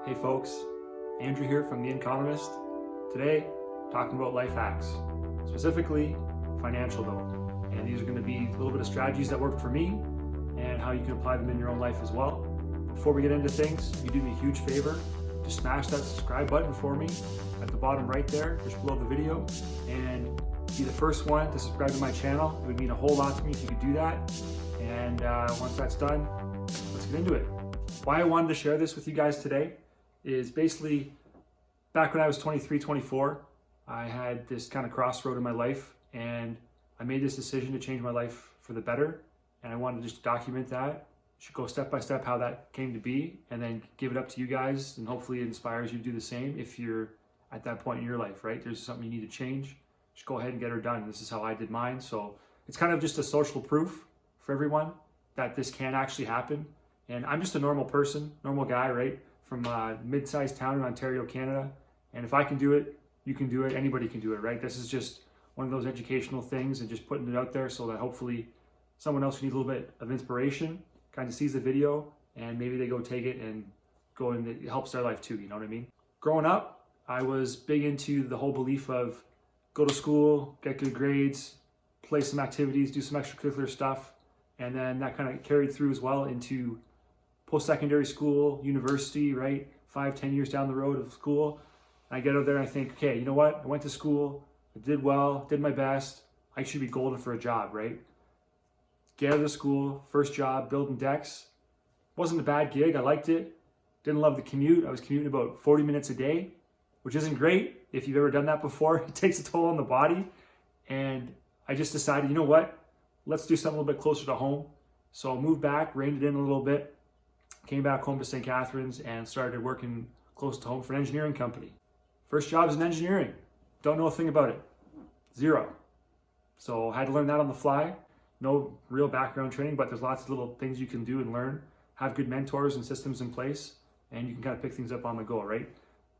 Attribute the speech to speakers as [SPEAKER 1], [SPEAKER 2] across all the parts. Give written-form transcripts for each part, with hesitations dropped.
[SPEAKER 1] Hey folks, Andrew here from The Economist. Today, talking about life hacks, specifically financial though. And these are going to be a little bit of strategies that worked for me and how you can apply them in your own life as well. Before we get into things, you do me a huge favor. Just smash that subscribe button for me at the bottom right there, just below the video, and be the first one to subscribe to my channel. It would mean a whole lot to me if you could do that. And once that's done, let's get into it. Why I wanted to share this with you guys today is basically back when I was 23, 24, I had this kind of crossroad in my life and I made this decision to change my life for the better. And I wanted to just document that, should go step by step how that came to be, and then give it up to you guys, and hopefully it inspires you to do the same if you're at that point in your life, right? There's something you need to change, just go ahead and get her done. This is how I did mine. So it's kind of just a social proof for everyone that this can actually happen. And I'm just a normal person, normal guy, right? From a mid-sized town in Ontario, Canada. And if I can do it, you can do it. Anybody can do it, right? This is just one of those educational things and just putting it out there so that hopefully someone else who needs a little bit of inspiration kind of sees the video and maybe they go take it and go and it helps their life too, you know what I mean? Growing up, I was big into the whole belief of go to school, get good grades, play some activities, do some extracurricular stuff. And then that kind of carried through as well into post-secondary school, university, right? 5-10 years down the road of school. And I get out there and I think, okay, you know what? I went to school, I did well, did my best. I should be golden for a job, right? Get out of school, first job, building decks. Wasn't a bad gig, I liked it. Didn't love the commute. I was commuting about 40 minutes a day, which isn't great. If you've ever done that before, it takes a toll on the body. And I just decided, you know what? Let's do something a little bit closer to home. So I moved back, reined it in a little bit, came back home to St. Catharines and started working close to home for an engineering company. First job is in engineering. Don't know a thing about it. Zero. So I had to learn that on the fly. No real background training, but there's lots of little things you can do and learn. Have good mentors and systems in place, and you can kind of pick things up on the go, right?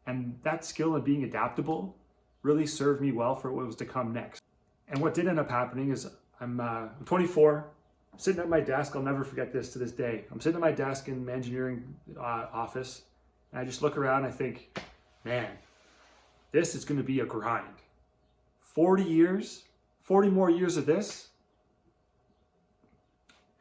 [SPEAKER 1] And that skill of being adaptable really served me well for what was to come next. And what did end up happening is I'm 24, sitting at my desk. I'll never forget this to this day. I'm sitting at my desk in my engineering office, and I just look around and I think, man, this is going to be a grind. 40 years, 40 more years of this.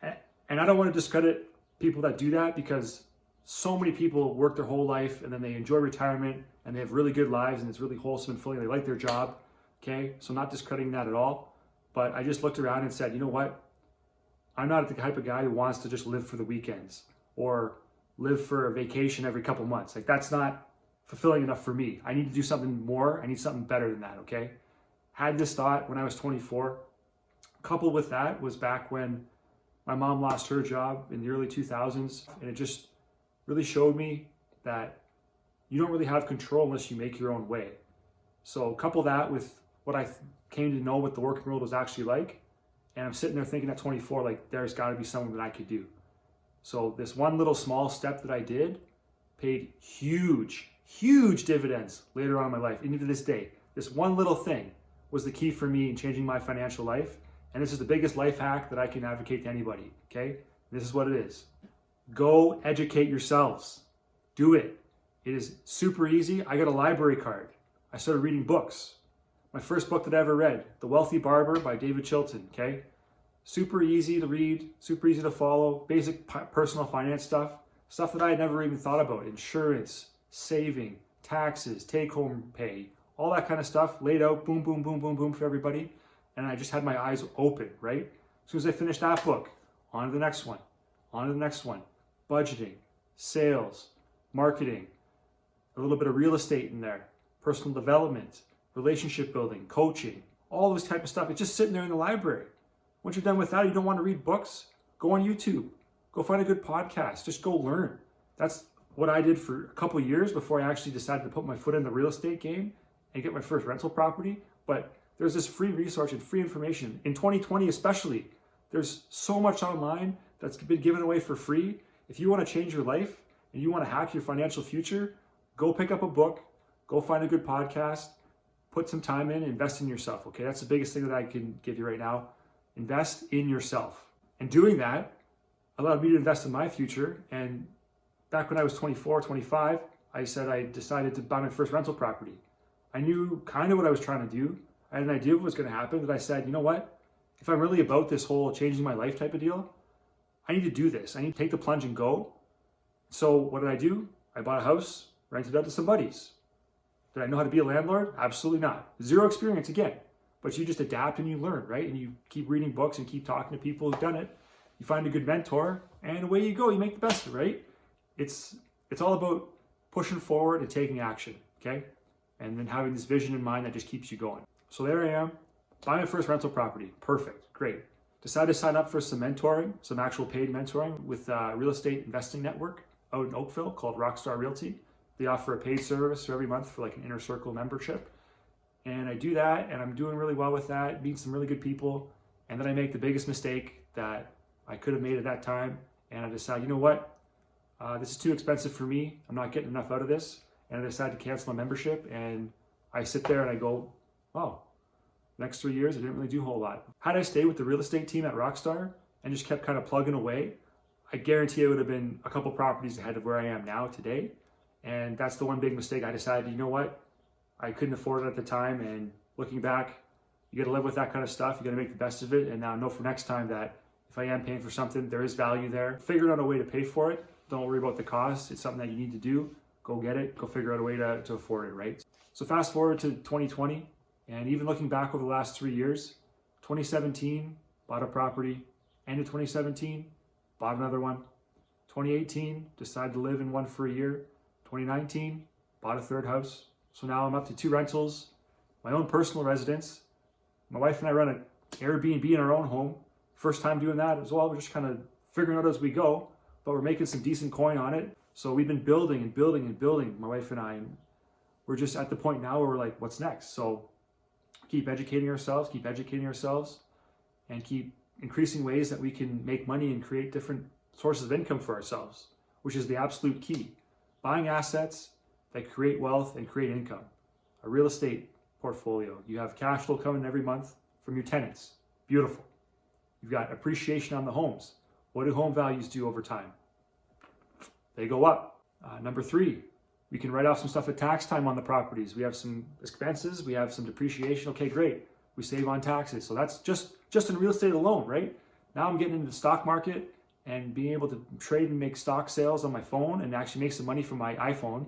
[SPEAKER 1] And I don't want to discredit people that do that because so many people work their whole life and then they enjoy retirement and they have really good lives and it's really wholesome and fully, they like their job. Okay, so not discrediting that at all. But I just looked around and said, you know what? I'm not the type of guy who wants to just live for the weekends or live for a vacation every couple months. Like that's not fulfilling enough for me. I need to do something more. I need something better than that, okay? Had this thought when I was 24. Coupled with that was back when my mom lost her job in the early 2000s. And it just really showed me that you don't really have control unless you make your own way. So couple that with what I came to know what the working world was actually like. And I'm sitting there thinking at 24, like there's got to be something that I could do. So this one little small step that I did paid huge, huge dividends later on in my life. Even to this day, this one little thing was the key for me in changing my financial life. And this is the biggest life hack that I can advocate to anybody, okay? This is what it is. Go educate yourselves. Do it. It is super easy. I got a library card. I started reading books. My first book that I ever read, The Wealthy Barber by David Chilton, okay? Super easy to read, super easy to follow, basic personal finance stuff that I had never even thought about, insurance, saving, taxes, take-home pay, all that kind of stuff laid out, boom, boom, boom, boom, boom for everybody. And I just had my eyes open, right? As soon as I finished that book, on to the next one, on to the next one. Budgeting, sales, marketing, a little bit of real estate in there, personal development, relationship building, coaching, all this type of stuff. It's just sitting there in the library. Once you're done with that, you don't want to read books, go on YouTube, go find a good podcast, just go learn. That's what I did for a couple of years before I actually decided to put my foot in the real estate game and get my first rental property. But there's this free resource and free information. In 2020 especially, there's so much online that's been given away for free. If you want to change your life and you want to hack your financial future, go pick up a book, go find a good podcast, put some time in, invest in yourself, okay? That's the biggest thing that I can give you right now. Invest in yourself. And doing that allowed me to invest in my future. And back when I was 24, 25, I said I decided to buy my first rental property. I knew kind of what I was trying to do. I had an idea of what was going to happen, but I said, you know what? If I'm really about this whole changing my life type of deal, I need to do this. I need to take the plunge and go. So what did I do? I bought a house, rented it out to some buddies. Did I know how to be a landlord? Absolutely not. Zero experience again. But you just adapt and you learn, right? And you keep reading books and keep talking to people who've done it. You find a good mentor, and away you go. You make the best of it, right? It's all about pushing forward and taking action, okay? And then having this vision in mind that just keeps you going. So there I am, buying my first rental property. Perfect, great. Decided to sign up for some mentoring, some actual paid mentoring with a real estate investing network out in Oakville called Rockstar Realty. They offer a paid service every month for like an inner circle membership. And I do that, and I'm doing really well with that, meeting some really good people. And then I make the biggest mistake that I could have made at that time. And I decide, you know what? This is too expensive for me. I'm not getting enough out of this. And I decide to cancel my membership. And I sit there and I go, oh, next 3 years, I didn't really do a whole lot. Had I stayed with the real estate team at Rockstar and just kept kind of plugging away, I guarantee I would have been a couple properties ahead of where I am now today. And that's the one big mistake. I decided, you know what? I couldn't afford it at the time. And looking back, you got to live with that kind of stuff. You got to make the best of it. And now I know for next time that if I am paying for something, there is value there. Figure out a way to pay for it. Don't worry about the cost. It's something that you need to do. Go get it. Go figure out a way to afford it, right? So fast forward to 2020. And even looking back over the last 3 years, 2017, bought a property. End of 2017, bought another one. 2018, decided to live in one for a year. 2019, bought a third house. So now I'm up to 2 rentals, my own personal residence. My wife and I run an Airbnb in our own home. First time doing that as well. We're just kind of figuring out as we go, but we're making some decent coin on it. So we've been building and building and building, my wife and I. And we're just at the point now where we're like, what's next? So keep educating ourselves, and keep increasing ways that we can make money and create different sources of income for ourselves, which is the absolute key. Buying assets that create wealth and create income. A real estate portfolio. You have cash flow coming every month from your tenants. Beautiful. You've got appreciation on the homes. What do home values do over time? They go up. Number 3, we can write off some stuff at tax time on the properties. We have some expenses. We have some depreciation. Okay, great. We save on taxes. So that's just in real estate alone, right? Now I'm getting into the stock market and being able to trade and make stock sales on my phone and actually make some money from my iPhone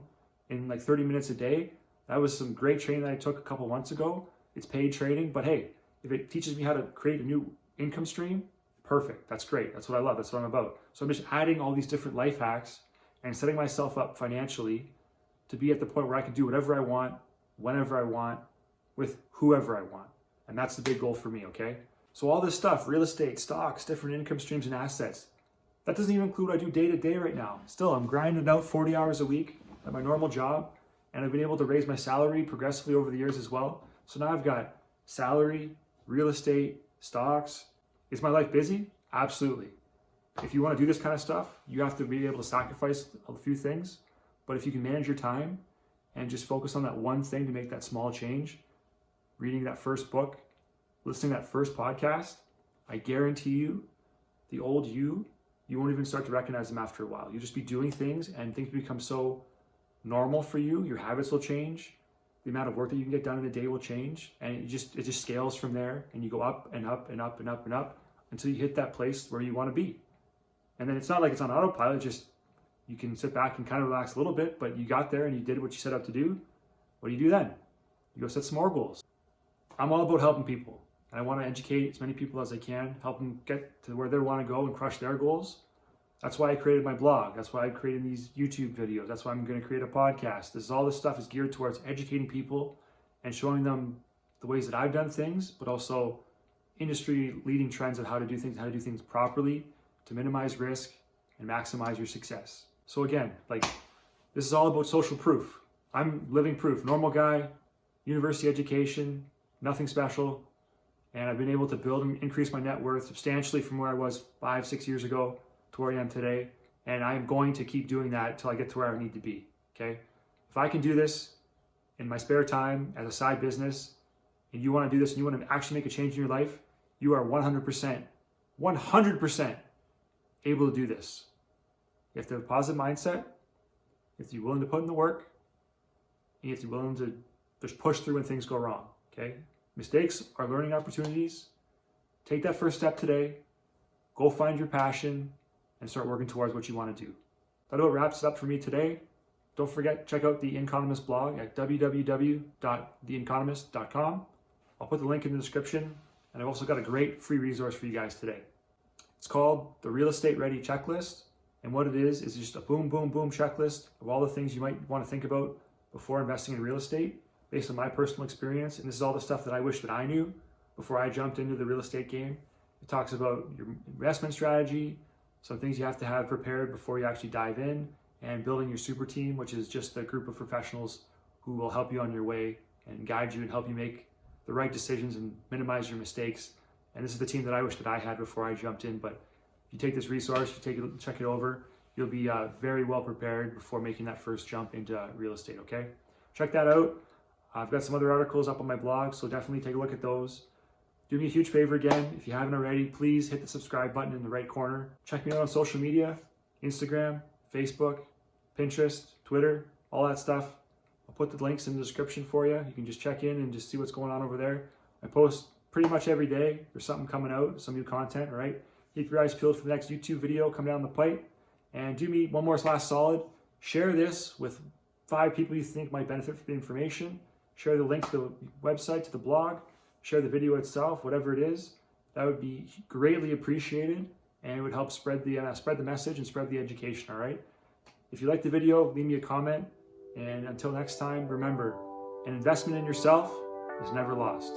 [SPEAKER 1] in like 30 minutes a day. That was some great training that I took a couple months ago. It's paid trading, but hey, if it teaches me how to create a new income stream, perfect. That's great. That's what I love. That's what I'm about. So I'm just adding all these different life hacks and setting myself up financially to be at the point where I can do whatever I want, whenever I want, with whoever I want. And that's the big goal for me, okay? So all this stuff, real estate, stocks, different income streams and assets, that doesn't even include what I do day to day right now. Still, I'm grinding out 40 hours a week at my normal job, and I've been able to raise my salary progressively over the years as well. So now I've got salary, real estate, stocks. Is my life busy? Absolutely. If you want to do this kind of stuff, you have to be able to sacrifice a few things. But if you can manage your time and just focus on that one thing to make that small change, reading that first book, listening to that first podcast, I guarantee you, the old you won't even start to recognize them after a while. You'll just be doing things and things become so normal for you. Your habits will change. The amount of work that you can get done in a day will change. And it just scales from there. And you go up and up and up and up and up until you hit that place where you want to be. And then it's not like it's on autopilot. Just you can sit back and kind of relax a little bit, but you got there and you did what you set out to do. What do you do then? You go set some more goals. I'm all about helping people. And I want to educate as many people as I can, help them get to where they want to go and crush their goals. That's why I created my blog. That's why I created these YouTube videos. That's why I'm going to create a podcast. All this stuff is geared towards educating people and showing them the ways that I've done things, but also industry leading trends on how to do things properly to minimize risk and maximize your success. So again, this is all about social proof. I'm living proof. Normal guy, university education, nothing special. And I've been able to build and increase my net worth substantially from where I was 5-6 years ago to where I am today. And I'm going to keep doing that until I get to where I need to be, okay? If I can do this in my spare time as a side business, and you want to do this and you want to actually make a change in your life, you are 100% able to do this. You have to have a positive mindset, You have to be willing to put in the work. And you have to be willing to just push through when things go wrong, okay? Mistakes are learning opportunities. Take that first step today. Go find your passion and start working towards what you want to do. That about wraps it up for me today. Don't forget, check out the Economist blog at www.theeconomist.com. I'll put the link in the description, and I've also got a great free resource for you guys today. It's called the Real Estate Ready Checklist, and what it is just a boom, boom, boom checklist of all the things you might want to think about before investing in real estate based on my personal experience. And this is all the stuff that I wish that I knew before I jumped into the real estate game. It talks about your investment strategy, some things you have to have prepared before you actually dive in, and building your super team, which is just a group of professionals who will help you on your way and guide you and help you make the right decisions and minimize your mistakes. And this is the team that I wish that I had before I jumped in. But if you take this resource, check it over, you'll be very well prepared before making that first jump into real estate, okay? Check that out. I've got some other articles up on my blog, so definitely take a look at those. Do me a huge favor again, if you haven't already, please hit the subscribe button in the right corner. Check me out on social media, Instagram, Facebook, Pinterest, Twitter, all that stuff. I'll put the links in the description for you. You can just check in and just see what's going on over there. I post pretty much every day. There's something coming out, some new content, all right? Keep your eyes peeled for the next YouTube video coming down the pipe. And do me one more last solid. Share this with 5 people you think might benefit from the information. Share the link to the website, to the blog. Share the video itself, whatever it is. That would be greatly appreciated, and it would help spread the message and spread the education, all right? If you like the video, leave me a comment. And until next time, remember, an investment in yourself is never lost.